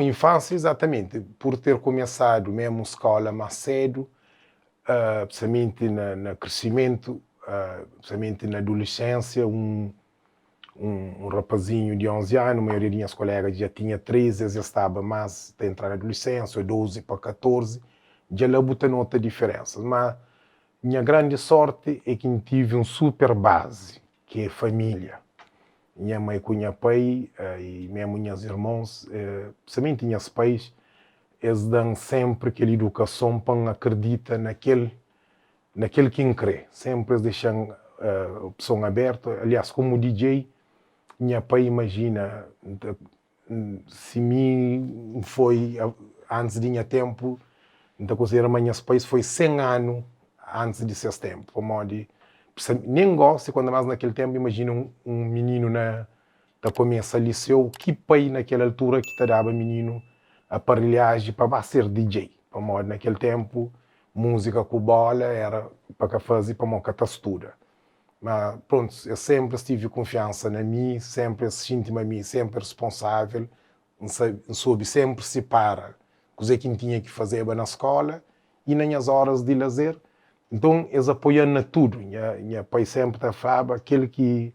infância, exatamente, por ter começado mesmo escola mais cedo, precisamente no crescimento, precisamente na adolescência, um rapazinho de 11 anos, a maioria das minhas colegas já tinha 13, já estava mais a entrar na adolescência, 12 para 14, já lá botam outra diferença. Mas minha grande sorte é que tive um super base, que é família. Minha mãe com minha pai e mesmo minhas irmãos, principalmente minhas pais, eles dão sempre aquela educação para acreditar naquele quem crê. Sempre eles deixam a opção aberta. Aliás, como DJ, minha pai imagina, se mim foi antes de minha tempo, então considero que minhas pais foi 100 anos antes de seus tempos. Por modo de, nem gosto, quando mais naquele tempo, imagina um menino da começa liceu, que pai naquela altura que te dava menino aparelhagem para ser DJ. Por modo, naquele tempo, música com bola era para fazer para uma estuda. Mas pronto, eu sempre tive confiança na mim, sempre senti-me a mim, sempre responsável, soube sempre separar coisa que tinha que fazer na escola e nas horas de lazer. Então, eles apoiam na tudo. Minha pai sempre falava aquele que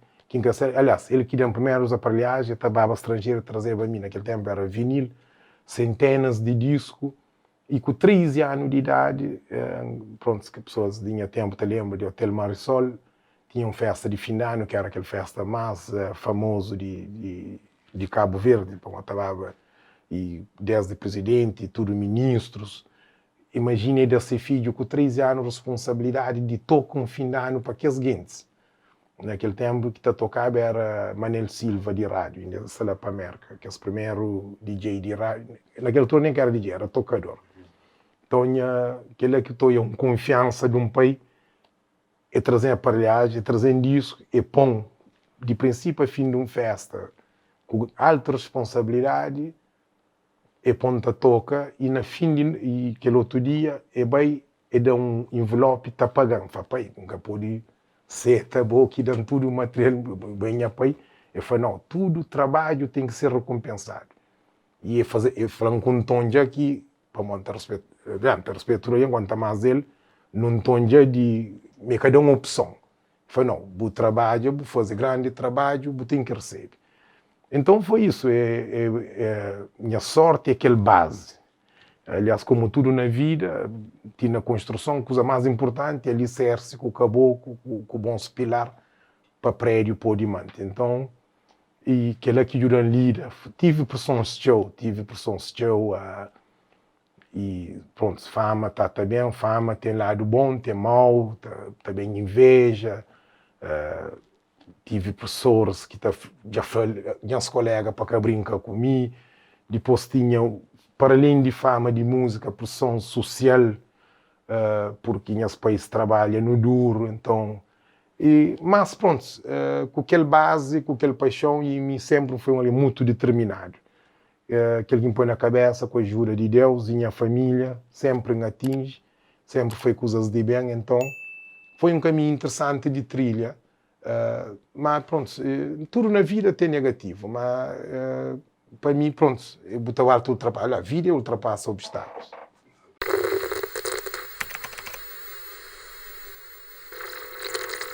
aliás, ele que deu primeiro os aparelhagens, estava estrangeiro, trazia para mim, naquele tempo era vinil, centenas de discos, e com 13 anos de idade, pronto, que pessoas de minha tempo te lembram de Hotel Marisol, tinham festa de fim de ano, que era aquela festa mais famosa de Cabo Verde, e desde presidente, e tudo ministros. Imagine desse filho com 13 anos, responsabilidade de tocar um fim de ano para aqueles guintes. Naquele tempo que te tocava era Manel Silva de rádio, ainda se lá para a América, que é o primeiro DJ de rádio. Naquele altura nem era DJ, era tocador. Então, aquele que estou em confiança de um pai, é trazer aparelhagem, é trazer disco, é pão de princípio a fim de uma festa, com alta responsabilidade, é ponta toca, e na fim e aquele outro dia, é bem, é dar um envelope, tá pagando, fala, pai, nunca pode ser, tá bom, que dão tudo o material, bem a pai, eu falo, não, tudo trabalho tem que ser recompensado. E eu falo com um tom de aqui, para manter respeito, enquanto mais ele, num tom de cada uma opção. Foi não, o trabalho, vou fazer grande trabalho, vou ter que receber. Então foi isso, minha sorte é aquele base. Aliás, como tudo na vida, tinha na construção, a coisa mais importante é alicerce com o caboclo, com o bom pilar para prédio pôr de manter. Então, e aquela que ajuda a lida, tive pressões e pronto, fama tá bem, fama tem lado bom, tem mau, também inveja. Tive professores que já minhas colegas para brincar comigo. Depois tinha, para além de fama de música, pressão social, porque meus pais trabalham no duro, então. Mas pronto, com aquele base, com aquele paixão, e me sempre foi muito determinado. Aquele que me põe na cabeça, com a ajuda de Deus e minha família, sempre me atinge, sempre foi coisas de bem, então foi um caminho interessante de trilha. Mas pronto, tudo na vida tem negativo, mas para mim, pronto, eu botar o ultrapassa, a vida ultrapassa obstáculos.